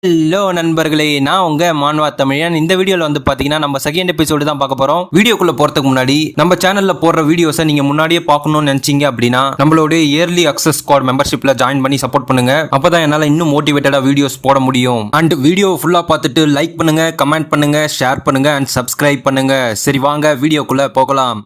Hello நண்பர்களே, நான் உங்க மான்வா தமிழன். இந்த வீடியோல வந்து பாத்தீங்கன்னா நம்ம செகண்ட் எபிசோடு தான் பார்க்க போறோம். வீடியோக்குள்ள போறதுக்கு முன்னாடி நம்ம சேனல்ல போடுற வீடியோஸை நீங்க முன்னாடியே பார்க்கணும்னு நினைச்சீங்க அப்படின்னா நம்மளுடைய இயர்லி அக்சஸ் ஸ்குவாட் மெம்பர்ஷிப்ல ஜாயின் பண்ணி சப்போர்ட் பண்ணுங்க. அப்பதான் என்னால இன்னும் மோட்டிவேட்டடா வீடியோஸ் போட முடியும். அண்ட் வீடியோ ஃபுல்லா பார்த்துட்டு லைக் பண்ணுங்க, கமெண்ட் பண்ணுங்க, ஷேர் பண்ணுங்க அண்ட் சப்ஸ்கிரைப் பண்ணுங்க. சரி வாங்க வீடியோக்குள்ள போகலாம்.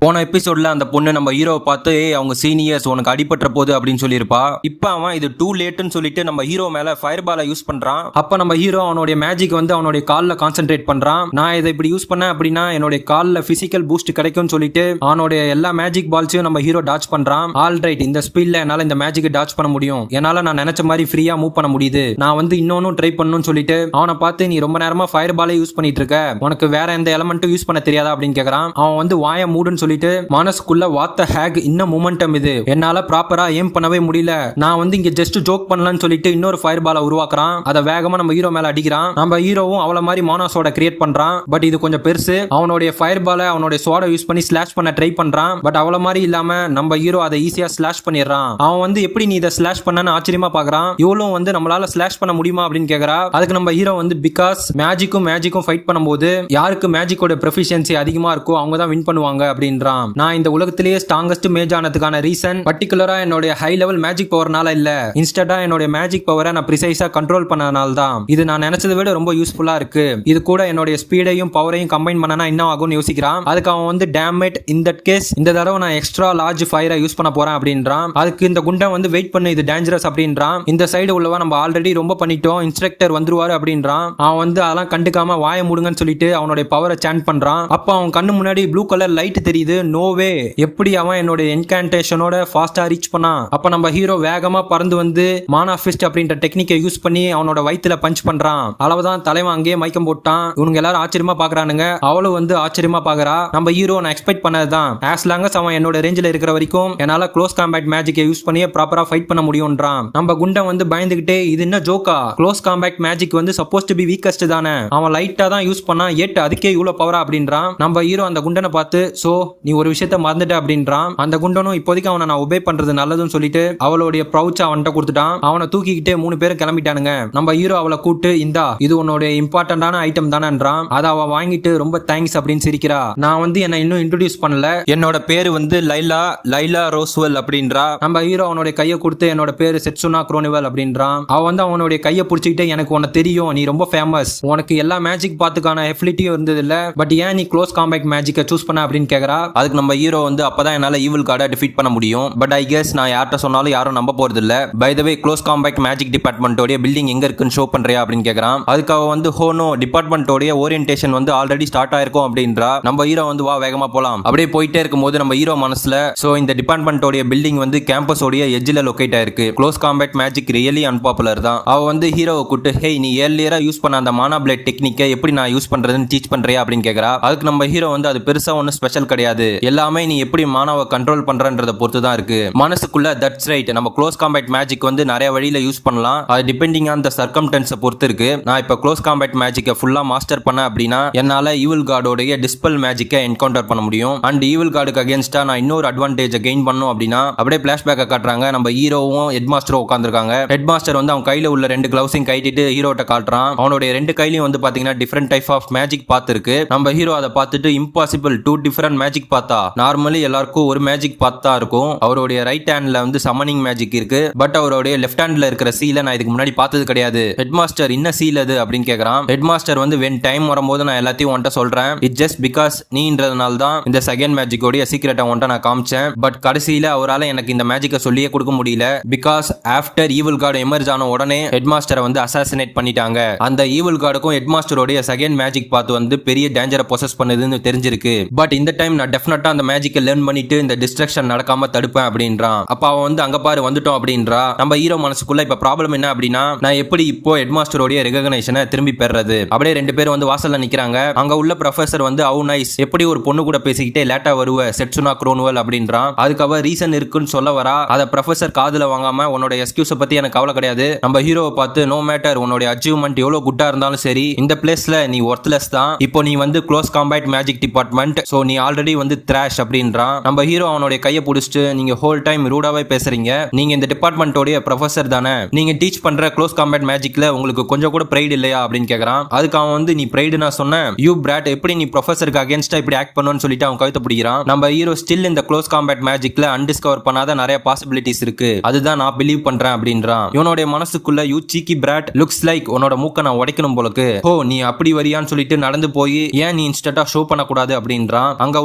போன எபிசோட்ல அந்த பொண்ணு நம்ம ஹீரோவை பார்த்து அவங்க சீனியர்ஸ் உனக்கு அடிபட்ட போது அப்படின்னு சொல்லியிருப்பா. இப்போ அவன் இது டூ லேட்னு சொல்லிட்டு நம்ம ஹீரோ மேல ஃபயர் பாலை யூஸ் பண்றான். அப்ப நம்ம ஹீரோ அவனுடைய மேஜிக் வந்து அவனுடைய கால்ல கான்சென்ட்ரேட் பண்றான். நான் இதை இப்படி யூஸ் பண்ணேன் அப்படின்னா என்னுடைய கால்ல பிசிக்கல் பூஸ்ட் கிடைக்கும்னு சொல்லிட்டு அவனுடைய எல்லா மேஜிக் பால்ஸையும் நம்ம ஹீரோ டாச் பண்றான். ஆல் ரைட், இந்த ஸ்பீட்ல என்னால இந்த மேஜிக் டாச் பண்ண முடியும், என்னால நான் நினைச்ச மாதிரி ஃப்ரீயா மூவ் பண்ண முடியுது, நான் வந்து இன்னொன்னும் ட்ரை பண்ணணும்னு சொல்லிட்டு அவனை பார்த்து நீ ரொம்ப நேரமா ஃபயர் பாலே யூஸ் பண்ணிட்டு இருக்க, உனக்கு வேற எந்த எலமெண்ட்டும் யூஸ் பண்ண தெரியாதா அப்படின்னு கேக்குறான். அவன் வந்து வாய மூடுன்னு சொல்லிட்டு மனசுக்குள்ள வாத்த ஹேக் இன்னும் மொமெண்டம் இது, என்னால ப்ராப்பரா ஏம் பண்ணவே முடியல, நான் வந்து இங்க ஜஸ்ட் ஜோக் பண்ணலாம்னு சொல்லிட்டு இன்னொரு ஃபயர் பாலை உருவாக்குறான். அதை வேகமா நம்ம ஹீரோ மேல அடிக்கிறான். நம்ம ஹீரோவும் அவள மாதிரி மோனோசோட கிரியேட் பண்றான். பட் இது கொஞ்சம் பெருசு. அவனுடைய ஃபயர் பாலை அவனுடைய சோட யூஸ் பண்ணி ஸ்லாஷ் பண்ண ட்ரை பண்றான். பட் அவள மாதிரி இல்லாம நம்ம ஹீரோ அதை ஈஸியா ஸ்லாஷ் பண்ணிடுறான். அவன் வந்து எப்படி நீ இதை ஸ்லாஷ் பண்ணன்னு ஆச்சரியமா பாக்குறான். இவளும் வந்து நம்மளால ஸ்லாஷ் பண்ண முடியுமா அப்படின்னு கேக்குறா. அதுக்கு நம்ம ஹீரோ வந்து பிகாஸ் மேஜிக்கும் ஃபைட் பண்ணும்போது யாருக்கு மேஜிக்கோட ப்ரொஃபிஷியன்சி அதிகமா இருக்கோ அவங்க தான் வின் பண்ணுவாங்க அப்படின்றான். நான் இந்த உலகத்திலேயே ஸ்ட்ராங்கஸ்ட் மேஜ் ஆனதுக்கான ரீசன் பர்டிகுலரா என்னோட ஹை லெவல் மேஜிக் பவர்னால இல்ல, இன்ஸ்டன்டா என்னோட மேஜிக் பவரை நான் ப்ரிசைஸா கண்ட்ரோல் பண்ணனால தான். இது நான் நினைச்சதை விட ரொம்ப யூஸ்ஃபுல்லா இருக்கு. இது கூட என்னோட ஸ்பீடையும் பவரையும் கம்பைன் பண்ணனா என்ன ஆகும்னு யோசிக்கிறான். அதுக்கு அவன் வந்து டேமேட் இன் தட் கேஸ் இந்த தடவை நான் எக்ஸ்ட்ரா லார்ஜ் ஃபயரை யூஸ் பண்ண போறேன் அப்படின்றான். அதுக்கு இந்த குண்டம் வந்து வெயிட் பண்ணு, இது டேஞ்சரஸ் அப்படின்றான். இந்த சைடு உள்ளவா நம்ம ஆல்ரெடி ரொம்ப பண்ணிட்டோம், இன்ஸ்ட்ரக்டர் வந்துருவாரு அப்படின்றான். அவன் வந்து அதெல்லாம் கண்டுக்காம வாய மூடுங்கன்னு சொல்லிட்டு அவனுடைய பவரை சாண்ட் பண்றான். அப்ப அவன் கண்ணு முன்னாடி ப்ளூ கலர் லைட் தெரியுது. நோவே, எப்படி அவன் என்னோட என்கான்டேஷனோட ஃபாஸ்டா ரீச் பண்ணான். அப்ப நம்ம ஹீரோ வேகமா பறந்து வந்து மானா ஃபிஸ்ட் அப்படின்ற டெக்னிக்கை யூஸ் பண்ணி அவனோட வயித்துல பஞ்ச் பண்றான். அளவுதான் தலைவன் அங்கேயே மயக்கம் போட்டான். இவங்க எல்லாரும் ஆச்சரியமா பாக்குறானுங்க. அவளும் வந்து ஆச்சரியமா பாக்குறா. நம்ம ஹீரோ நான் எக்ஸ்பெக்ட் பண்ணதுதான். ஆஸ் லாங் அஸ் அவன் என்னோட ரேஞ்சில் இருக்கிற வரைக்கும் என்னால க்ளோஸ் காம்பேக்ட் மேஜிக்கை யூஸ் பண்ணி ப்ராப்பரா ஃபைட் பண்ண முடியும்ன்றான். நம்ம குண்டம் வந்து பயந்துகிட்டே இது என்ன ஜோக்கா, க்ளோஸ் காம்பேக்ட் மேஜிக் வந்து சப்போஸ் டு பி வீக்கஸ்ட் தானே, அவன் லைட்டா தான் யூஸ் பண்ணா ஏட் அதுக்கே இவ்வளவு பவரா அப்படின்றான். நம்ம ஹீரோ அந்த குண்டனை பார்த்து சோ நீ ஒரு விஷயத்த மறந்துட்ட அப்படின்றான். அந்த குண்டனும் இப்போதைக்கு அவனை நான் ஒபே பண்றது நல்லதுன்னு சொல்லிட்டு அவளுடைய ப்ரௌச்ச அவன்கிட்ட கொடுத்துட்டான். அவனை தூக்கிக்கிட்டே 3 பேரும் கிளம்பிட்டானுங்க. நம்ம ஹீரோ அவளை கூட்டு இந்தா இது உன்னோட இம்பார்ட்டன்டான ஐட்டம் தானேன்றான். அதை அவ வாங்கிட்டு ரொம்ப தேங்க்ஸ் அப்படின்னு சிரிக்கிறா. நான் வந்து என்ன இன்னும் இன்ட்ரோடியூஸ் பண்ணல, என்னோட பேரு வந்து லைலா ரோஸ்வெல் அப்படின்றா. நம்ம ஹீரோ அவனுடைய கையை கொடுத்து என்னோட பேரு செட்சுனா குரோனிவல் அப்படின்றான். அவ வந்து அவனுடைய கையை பிடிச்சிக்கிட்டு எனக்கு உனக்கு தெரியும், நீ ரொம்ப ஃபேமஸ், உனக்கு எல்லா மேஜிக் பாத்துக்கான எஃபிலிட்டியும் இருந்தது இல்ல, பட் ஏன் நீ க்ளோஸ் காம்பேக்ட் மேஜிக்கை சூஸ் பண்ண அப்படின்னு கேக்குறா. அதுக்கு நம்ம ஹீரோ வந்து அப்பதான் என்னால ஈவில் கார்டை டிஃபீட் பண்ண முடியும், பட் ஐ கெஸ் நான் யார்கிட்ட சொன்னாலும் யாரும் நம்ப போறது இல்ல. By the way close compact magic டிபார்ட்மெண்டோட பில்டிங் எங்க இருக்குன்னு ஷோ பண்றியா அப்படின்னு கேக்குறான். அதுக்காக வந்து ஹோனோ டிபார்ட்மெண்டோட ஓரியன்டேஷன் வந்து ஆல்ரெடி ஸ்டார்ட் ஆயிருக்கும் அப்படின்றா. நம்ம ஹீரோ வந்து வா வேகமா போலாம். அப்படியே போயிட்டே இருக்கும்போது நம்ம ஹீரோ மனசுல சோ இந்த டிபார்ட்மெண்டோட பில்டிங் வந்து கேம்பஸோட எட்ஜ்ல லொகேட் ஆயிருக்கு. Close compact magic really unpopular தான். அவ வந்து ஹீரோவை கூட்டு ஹே நீ ஏர்லியரா யூஸ் பண்ண அந்த மானா பிளேட் டெக்னிக்கை எப்படி நான் யூஸ் பண்றதுன்னு டீச் பண்றியா அப்படின்னு கேக்குறா. அதுக்கு நம்ம ஹீரோ வந்து அது பெருசா ஒன்னும் ஸ்பெஷல் கிடையாது, எல்லாமே நீ எப்படி மானாவை கண்ட்ரோல் பண்றன்றத பொறுத்து தான் இருக்கு. மனசுக்குள்ள தட்ஸ் ரைட், நம்ம க்ளோஸ் காம்பேக்ட் மேஜிக் வந்து நிறைய வழியில யூஸ் பண்ணலாம், அது டிபெண்டிங் ஆன் த சர்க்கம்டன்ஸை பொறுத்து இருக்கு. நான் இப்ப க்ளோஸ் காம்பேக்ட் மேஜிக்கை ஃபுல்லா மாஸ்டர் பண்ண அப்படின்னா என்னால ஈவில் கார்டோடைய டிஸ்பெல் மேஜிக்கை என்கவுண்டர் பண்ண முடியும். அண்ட் ஈவில் கார்டுக்கு அகேன்ஸ்டா நான் இன்னொரு அட்வான்டேஜ் கெயின் பண்ணும் அப்படின்னா அப்படியே பிளாஷ்பேக்கை காட்டுறாங்க. நம்ம ஹீரோவும் ஹெட் மாஸ்டரும் உட்காந்துருக்காங்க. ஹெட் மாஸ்டர் வந்து அவன் கையில உள்ள 2 கிளவுஸையும் கைட்டிட்டு ஹீரோட்ட காட்டுறான். அவனுடைய 2 கையிலையும் வந்து பாத்தீங்கன்னா டிஃபரெண்ட் டைப் ஆஃப் மேஜிக் பாத் இருக்கு. நம்ம ஹீரோ அதை பார்த்துட்டு இம்பாசிபிள் 2 டிஃபரெண்ட் மேஜிக் பார்த்தா, நார்மலி எல்லாருக்கும் ஒரு மேஜிக் பார்த்தா இருக்கும். அவருடைய ரைட் ஹேண்ட்ல வந்து சம்மனிங் மேஜிக் இருக்கு, பட் அவருடைய லெஃப்ட் ஹேண்ட்ல இருக்கிற சீலை நான் இதுக்கு முன்னாடி பார்த்தது கிடையாது. ஹெட் மாஸ்டர் என்ன சீல் அது அப்படின்னு கேக்குறான். ஹெட் மாஸ்டர் வந்து வென் டைம் வரும்போது நான் எல்லாத்தையும் உன்கிட்ட சொல்றேன், இட் ஜஸ்ட் பிகாஸ் நீன்றதுனால தான் இந்த செகண்ட் மேஜிக்கோட சீக்ரெட்டை உன்கிட்ட நான் காமிச்சேன், பட் கடைசியில அவரால் எனக்கு இந்த மேஜிக்கை சொல்லியே கொடுக்க முடியல. Because after evil card emerge ஆன உடனே ஹெட் மாஸ்டரை வந்து அசாசினேட் பண்ணிட்டாங்க. அந்த ஈவில் கார்டுக்கும் ஹெட் மாஸ்டரோட செகண்ட் மேஜிக் பார்த்து வந்து பெரிய டேஞ்சரை பொசஸ் பண்ணுதுன்னு தெரிஞ்சிருக்கு. பட் இந்த டைம் நான் டெஃபினட்டா அந்த மேஜிக்கை லேர்ன் பண்ணிட்டு இந்த டிஸ்ட்ரக்ஷன் நடக்காம தடுப்பேன் அப்படின்றான். அப்ப அவன் வந்து அங்க பாரு வந்துட்டோம் அப்படின்றா. நம்ம ஹீரோ மனசுக்குள்ள இப்ப ப்ராப்ளம் என்ன அப்படின்னா நான் எப்படி இப்போ ஹெட் மாஸ்டரோட ரெகக்னேஷனை திரும்பி பெறது. அப்படியே 2 பேரும் வந்து வாசல்ல நிக்கிறாங்க. அங்க உள்ள ப்ரொஃபசர் வந்து ஹவ் நைஸ், எப்படி ஒரு பொண்ணு கூட பேசிக்கிட்டே லேட்டா வருவ செட்சுனா குரோனுவல் அப்படின்றான். அதுக்கு அவ ரீசன் இருக்குன்னு சொல்ல வரா. அத ப்ரொஃபசர் காதுல வாங்காம உன்னோட எக்ஸ்கியூஸை பத்தி எனக்கு கவலை கிடையாது, நம்ம ஹீரோவை பார்த்து நோ மேட்டர் உன்னோட அச்சீவ்மெண்ட் எவ்வளவு குட்டா இருந்தாலும் சரி இந்த பிளேஸ்ல நீ ஒர்த்லெஸ் தான். இப்போ நீ வந்து close compact magic department, so நீ ஆல்ரெடி வந்து த்ராஷ் அப்படின்றான். நம்ம ஹீரோ அவனுடைய கையை பிடிச்சிட்டு நீங்க ஹோல் டைம் ரூடாவே பேசுறீங்க, நீங்க இந்த டிபார்ட்மெண்டோடைய ப்ரொஃபசர் தானே, நீங்க டீச் பண்ற க்ளோஸ் காம்பேட் மேஜிக்ல உங்களுக்கு கொஞ்சம் கூட பிரைட் இல்லையா அப்படின்னு கேக்குறான். அதுக்கு அவன் வந்து நீ பிரைடு நான் சொன்னேன், யூ பிராட் எப்படி நீ ப்ரொஃபசருக்கு அகேன்ஸ்டா இப்படி ஆக்ட் பண்ணுன்னு சொல்லிட்டு அவன் கழுத்தை பிடிக்கிறான். நம்ம ஹீரோ ஸ்டில் இந்த க்ளோஸ் காம்பேட் மேஜிக்ல அன்டிஸ்கவர் பண்ணாத நிறைய பாசிபிலிட்டிஸ் இருக்கு, அதுதான் நான் பிலீவ் பண்றேன் அப்படின்றான். இவனுடைய மனசுக்குள்ள யூ சீக்கி பிராட் லுக்ஸ் லைக் உன்னோட மூக்க நான் உடைக்கணும் போலக்கு, ஓ நீ அப்படி வரியான்னு சொல்லிட்டு நடந்து போய் ஏன் நீ இன்ஸ்டன்டா ஷோ பண்ணக்கூடாது அப்படின்றான். அங்க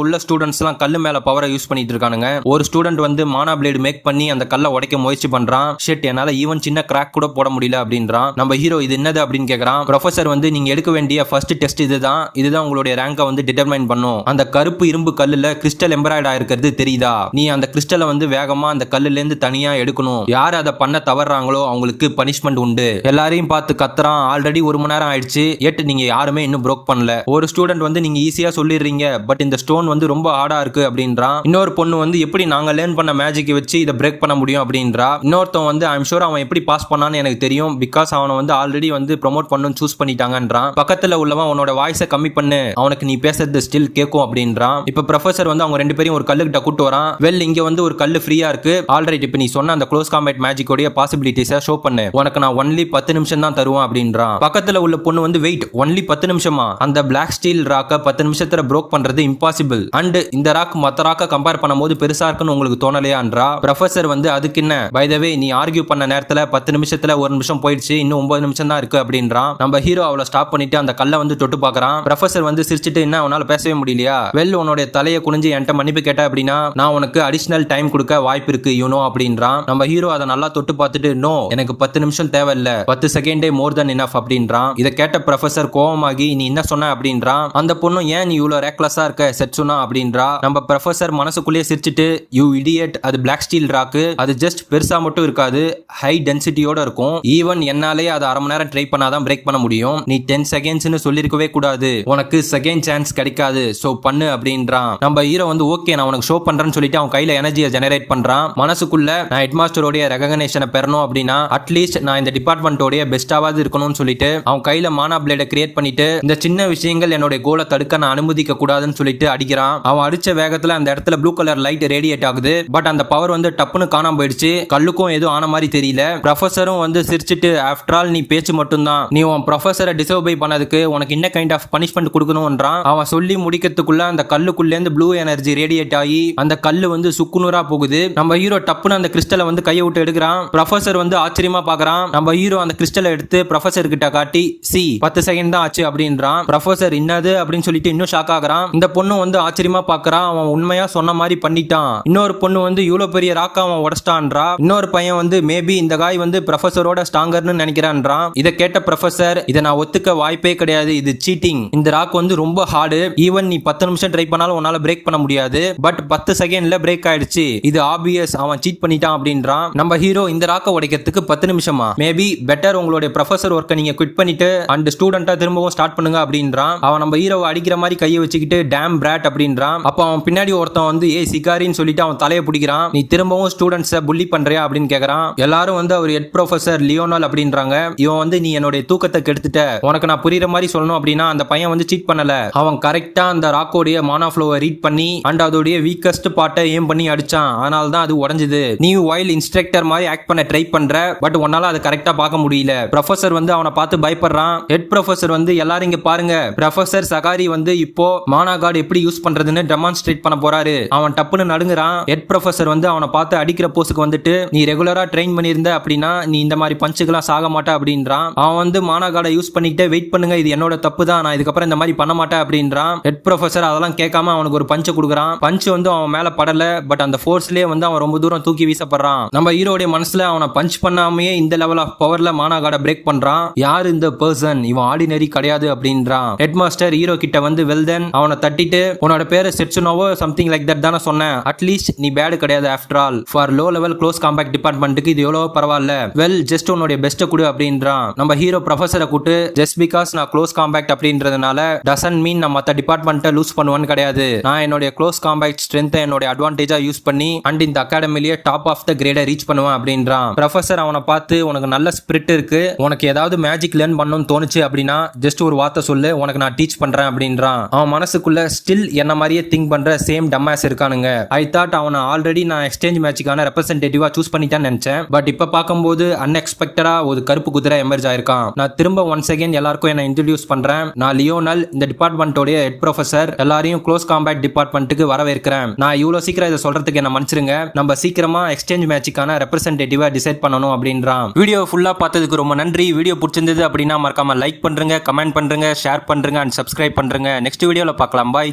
உள்ள ஸ்டூடெண்ட்ஸ் எல்லாம் கல்லு மேல பவரை யூஸ் பண்ணிட்டு இருக்கானுங்க. ஒரு ஸ்டூடெண்ட் வந்து மானா பிளேடு மேக் பண்ணி அந்த கல்லை உடைக்க முயற்சி பண்றான். ஷிட் என்னால ஈவன் சின்ன கிராக் கூட போட முடியல அப்படின்றான். நம்ம ஹீரோ இது என்னது அப்படின்னு கேக்குறான். ப்ரொஃபசர் வந்து நீங்க எடுக்க வேண்டிய ஃபர்ஸ்ட் டெஸ்ட் இதுதான் உங்களுடைய ரேங்கை வந்து டிட்டர்மைன் பண்ணும். அந்த கருப்பு இரும்பு கல்லுல கிறிஸ்டல் எம்பராய்டு ஆயிருக்கிறது தெரியுதா, நீ அந்த கிறிஸ்டலை வந்து வேகமா அந்த கல்லுல இருந்து தனியா எடுக்கணும், யார் அதை பண்ண தவறாங்களோ அவங்களுக்கு பனிஷ்மெண்ட் உண்டு. எல்லாரையும் பார்த்து கத்துறான். ஆல்ரெடி 1 மணி நேரம் ஆயிடுச்சு, எட் நீங்க யாருமே இன்னும் ப்ரோக் பண்ணல. ஒரு ஸ்டூடெண்ட் வந்து நீங்க ஈஸியா சொல்லிடுறீங்க, பட் இந்த ஸ்டோன் வந்து ரொம்ப ஹார்டா இருக்கு அப்படின்றான். இன்னொரு பொண்ணு வந்து எப்படி நாங்க லேர்ன் பண்ண மேஜிக் வச்சு இதை பிரேக் பண்ண முடியும் அப்படின்றா. இன்னொருத்தன் வந்து ஐம் ஷூர் அவன் எப்படி பாஸ் பண்ணான்னு எனக்கு தெரியும், பிகாஸ் அவனை வந்து ஆல்ரெடி வந்து ப்ரோமோட் பண்ணு சூஸ் பண்ணிட்டாங்கன்றான். பக்கத்துல உள்ளவன் உன்னோட வாய்ஸை கம்மி பண்ணு, அவனுக்கு நீ பேசுறது ஸ்டில் கேட்கும் அப்படின்றான். இப்ப ப்ரொஃபசர் வந்து அவங்க 2 பேரையும் ஒரு கல்லு கிட்ட கூட்டு வரான். வெல் இங்க வந்து ஒரு கல்லு ஃப்ரீயா இருக்கு, ஆல்ரைட் இப்ப நீ சொன்ன அந்த க்ளோஸ் காம்பேட் மேஜிக்கோடைய பாசிபிலிட்டிஸை ஷோ பண்ணு, உனக்கு நான் ஒன்லி 10 நிமிஷம் தான் தருவேன் அப்படின்றான். பக்கத்துல உள்ள பொண்ணு வந்து வெயிட் ஒன்லி 10 நிமிஷமா, அந்த பிளாக் ஸ்டீல் ராக்க 10 நிமிஷத்துல ப்ரோக் பண்றது இம்பாசிபிள், அண்ட் இந்த ராக் மத்த ராக்க கம்பேர் பண்ணும்போது பெருசா இருக்குன்னு உங்களுக்கு தோணலையான்றா. ப்ரொஃபசர் வந்து அதுக்கு என்ன, பை த வே நீ ஆர்கியூ பண்ண நேரத்துல 10 நிமிஷத்துல 1 நிமிஷம் போயிடுச்சு, இன்னும் 9 நிமிஷம் தான் இருக்கு அப்படின்றான். நம்ம ஹீரோ அவளை ஸ்டாப் பண்ணிட்டு அந்த கல்லை வந்து தொட்டு பார்க்கறான். ப்ரொஃபசர் வந்து சிரிச்சிட்டு என்ன அவனால பேசவே முடியலையா, வெல் உன்னோட தலையை குனிஞ்சு என்கிட்ட மன்னிப்பு கேட்ட அப்படின்னா நான் உனக்கு அடிஷனல் டைம் கொடுக்க வாய்ப்பு இருக்கு யூனோ அப்படின்றான். நம்ம ஹீரோ அதை நல்லா தொட்டு பார்த்துட்டு நோ எனக்கு 10 நிமிஷம் தேவையில்ல, 10 செகண்டே மோர் தென் இனஃப் அப்படின்றான். இதை கேட்ட ப்ரொஃபசர் கோவமாகி நீ என்ன சொன்ன அப்படின்றான். அந்த பொண்ணு ஏன் நீ இவ்வளவு ரேக்லஸா இருக்க செட்சுனா அப்படின்றா. நம்ம ப்ரொஃபசர் மனசுக்குள்ளேயே சிரிச்சிட்டு யூ இடியட், அது பிளாக் ஸ்டீல் ராக்கு, அது ஜஸ்ட் பெருசா மட்டும் இருக்காது, ஹை டென்சிட்டியோட இருக்கும், ஈவன் என்னாலே அதை 1/2 மணி நேரம் ட்ரை பண்ணாதான் பிரேக் பண்ண முடியும், நீ 10 செகண்ட்ஸ்னு சொல்லிருக்கவே கூடாது, உனக்கு செகண்ட் சான்ஸ் கிடைக்காது, சோ பண்ணு அப்படின்றான். நம்ம ஹீரோ வந்து ஓகே நான் உனக்கு ஷோ பண்றேன்னு சொல்லிட்டு அவன் கையில எனர்ஜியை ஜெனரேட் பண்றான். மனசுக்குள்ள நான் ஹெட்மாஸ்டரோட ரெகக்னேஷனை பெறணும் அப்படின்னா அட்லீஸ்ட் நான் இந்த டிபார்ட்மெண்டோட பெஸ்டாவது இருக்கணும்னு சொல்லிட்டு அவன் கையில மானா பிளேட கிரியேட் பண்ணிட்டு இந்த சின்ன விஷயங்கள் என்னோட கோலை தடுக்க நான் அனுமதிக்க கூடாதுன்னு சொல்லிட்டு அடிக்கிறான். அவன் அடிச்ச வேகத்துல அந்த இடத்துல ப்ளூ கலர் லைட் ரேடியேட் ஆகுது, பட் அந்த பவர் வந்து டப்புன்னு காணாம போயிடுச்சு, கல்லுக்கும் எதுவும் ஆன மாதிரி தெரியல. ப்ரொஃபசரும் வந்து சிரிச்சிட்டு ஆஃப்டர் ஆல் நீ பேச்சு மட்டும்தான், நீ உன் ப்ரொஃபசரை டிசோபை பண்ணதுக்கு உனக்கு என்ன கைண்ட் ஆஃப் பனிஷ்மெண்ட் கொடுக்கணும்ன்றான். அவன் சொல்லி முடிக்கிறதுக்குள்ள அந்த கல்லுக்குள்ள இருந்து ப்ளூ எனர்ஜி ரேடியேட் ஆகி அந்த கல்லு வந்து சுக்குநூறா போகுது. நம்ம ஹீரோ டப்புன்னு அந்த கிறிஸ்டலை வந்து கையை விட்டு எடுக்கிறான். ப்ரொஃபசர் வந்து ஆச்சரியமா பாக்குறான். நம்ம ஹீரோ அந்த கிறிஸ்டலை எடுத்து ப்ரொஃபசர் கிட்ட காட்டி சி 10 செகண்ட் தான் ஆச்சு அப்படின்றான். ப்ரொஃபசர் என்னது அப்படின்னு சொல்லிட்டு இன்னும் ஷாக் ஆகுறான். இந்த பொண்ணு வந்து ஆச்சரியமா பாக்குறான். அவன் உண்மையா சொன்ன மாதிரி பண்ணிட்டான். இன்னொரு பொண்ணு வந்து இவ்வளவு பெரிய ராக்கா அவன் உடச்சிட்டான்றா. இன்னொரு பையன் வந்து மேபி இந்த காய் வந்து ப்ரொஃபசரோட ஸ்ட்ராங்கர்னு நினைக்கிறான்றான். இதை கேட்ட ப்ரொஃபசர் இதை நான் ஒத்துக்க வாய்ப்பே கிடையாது, இது சீட்டிங், இந்த ராக் வந்து ரொம்ப ஹார்டு, ஈவன் நீ 10 நிமிஷம் ட்ரை பண்ணாலும் உன்னால பிரேக் பண்ண முடியாது, பட் 10 செகண்ட்ல பிரேக் ஆயிடுச்சு, இது ஆபியஸ் அவன் சீட் பண்ணிட்டான் அப்படின்றான். நம்ம ஹீரோ இந்த ராக்க உடைக்கிறதுக்கு 10 நிமிஷமா, மேபி பெட்டர் உங்களுடைய ப்ரொஃபசர் ஒர்க்கை நீங்க குவிட் பண்ணிட்டு அண்ட் ஸ்டூடெண்டா திரும்பவும் ஸ்டார்ட் பண்ணுங்க அப்படின்றான். அவன் நம்ம ஹீரோவை அடிக்கிற மாதிரி கையை வச்சுக்கிட்டு டேம் பிராட் அப்படின்றான். அப்ப அவன் பின்னாடி ஒருத்தன் வந்து ஏ சிகாரின்னு சொல்லிட்டு அவன் தலையை பிடிக்கிறான். நீ திரும்பவும் ஸ்டூடெண்ட்ஸை புள்ளி பண்றியா அப்படின்னு கேக்குறான். எல்லாரும் வந்து அவர் ஹெட் ப்ரொஃபசர் லியோனால் அப்படின்றாங்க. இவன் வந்து நீ என்னுடைய தூக்கத்தை கெடுத்துட்ட, உனக்கு நான் புரியுற மாதிரி சொல்லணும் அப்படின்னா அந்த பையன் வந்து சீட் பண்ணல, அவன் கரெக்டா அந்த ராக்கோடைய மானா ஃப்ளோவை ரீட் பண்ணி அண்ட் அதோடைய வீக்கஸ்ட் பார்ட்டை ஏம் பண்ணி அடிச்சான், அதனால தான் அது உடைஞ்சது. நீ வைல் இன்ஸ்ட்ரக்டர் மாதிரி ஆக்ட் பண்ண ட்ரை பண்ற, பட் உன்னால அதை கரெக்டா பார்க்க முடியல. ப்ரொஃபசர் வந்து அவனை பார்த்து பயப்படுறான். ஹெட் ப்ரொஃபசர் வந்து எல்லாரும் இங்க பாருங்க, ப்ரொஃபசர் சகாரி வந்து இப்போ மானா கார்டு எப்படி யூஸ் பண்றதுன்னு டெமான்ஸ்ட்ரேட் பண்ண போறாரு. அவன் டப்புன்னு நடுங்குறான். ஹெட் ப்ரொஃபசர் வந்து அவனை பார்த்து அடிக்கிற போஸுக்கு வந்துட்டு நீ ரெகுலரா ட்ரெயின் பண்ணியிருந்த அப்படின்னா நீ இந்த மாதிரி பஞ்சுக்கெல்லாம் சாக மாட்டா அப்படின்றான். அவன் வந்து மானா கார்டை யூஸ் பண்ணிக்கிட்டே வெயிட் பண்ணுங்க, இது என்னோட தப்பு தான், நான் இதுக்கப்புறம் இந்த மாதிரி பண்ண மாட்டேன் அப்படின்றான். ஹெட் ப்ரொஃபசர் அதெல்லாம் கேட்காம அவனுக்கு ஒரு பஞ்சு கொடுக்குறான். பஞ்சு வந்து அவன் மேல படல, பட் அந்த ஃபோர்ஸ்லயே வந்து அவன் ரொம்ப தூரம் தூக்கி வீசப்படுறான். நம்ம ஹீரோடைய மனசுல அவனை பஞ்ச் பண்ணாமையே இந்த லெவல் ஆஃப் பவர்ல மானா கார்டை பிரேக் பண்றான். யார் இந்த பர்சன், இவன் ஆர்டினரி கிடையாது அப்படின்றான். ஹெட் மாஸ்டர் ஹீரோ கிட்ட வந்து வெல்தன் அவனை தட்டிட்டு உன்னோட பேரு செட்சுனோவோ சம்திங் லைக் தட் தானே சொன்னேன், அட்லீஸ்ட் நீ பேடு கிடையாது, after all for low level close compact டிபார்ட்மெண்ட்டுக்கு இது எவ்வளவு பரவாயில்ல, வெல் ஜஸ்ட் உன்னுடைய பெஸ்ட் கொடு அப்படின்றான். நம்ம ஹீரோ ப்ரொஃபசரை கூட்டு ஜஸ்ட் பிகாஸ் நான் க்ளோஸ் காம்பேக்ட் அப்படின்றதுனால டசன்ட் மீன் நான் மற்ற டிபார்ட்மெண்ட்டை லூஸ் பண்ணுவேன்னு கிடையாது, நான் என்னுடைய க்ளோஸ் காம்பேக்ட் ஸ்ட்ரென்த்தை என்னோட அட்வான்டேஜா யூஸ் பண்ணி அண்ட் இந்த அகாடமிலேயே டாப் ஆஃப் த கிரேடை ரீச் பண்ணுவேன் அப்படின்றான். ப்ரொஃபசர் அவனை பார்த்து உனக்கு நல்ல ஸ்பிரிட் இருக்கு, உனக்கு ஏதாவது மேஜிக் லேர்ன் பண்ணணும்னு தோணுச்சு அப்படின்னா ஜஸ்ட் ஒரு வார்த்தை சொல்லு, உனக்கு நான் டீச் பண்றேன் அப்படின்றான். அவன் மனசுக்குள்ள ஸ்டில் என்ன மாதிரியே திங்க் பண்ற சேம் டம்மாஸ் இருக்கானுங்க. ஐ தாட் அவனை ஆல்ரெடி நான் எக்ஸ்சேஞ்ச் மேட்சுக்கான ரெப்ரசன்டேட்டிவா சூஸ் பண்ணிட்டேன்னு நினைச்சேன். பட் இப்ப பார்க்கும்போது அன்எக்ஸ்பெக்டடா ஒரு கருப்பு குதிரை எமர்ஜ் ஆயிருக்கான். நான் திரும்ப ஒன்ஸ் அகைன் எல்லாருக்கும் என்ன இன்ட்ரோடியூஸ் பண்றேன். நான் லியோனல், இந்த டிபார்ட்மெண்டோட ஹெட் ப்ரொஃபசர். எல்லாரையும் க்ளோஸ் காம்பேட் டிபார்ட்மெண்ட்டுக்கு வரவேற்கிறேன். நான் இவ்வளவு சீக்கிரம் இதை சொல்றதுக்கு என்ன மன்னிச்சிருங்க. நம்ம சீக்கிரமா எக்ஸ்சேஞ்ச் மேட்சுக்கான ரெப்ரசன்டேட்டிவா டிசைட் பண்ணணும் அப்படின்றான். வீடியோ ஃபுல்லா பார்த்ததுக்கு ரொம்ப நன்றி. வீடியோ பிடிச்சிருந்தது அப்படின்னா மறக்காம லைக் பண்றீங்க, கமெண்ட் பண்றீங்க, ஷேர் பண்றீங்க அண்ட் சப்ஸ்கிரைப் பண்றீங்க. நெக்ஸ்ட் வீடியோல பார்க்கலாம். பாய்.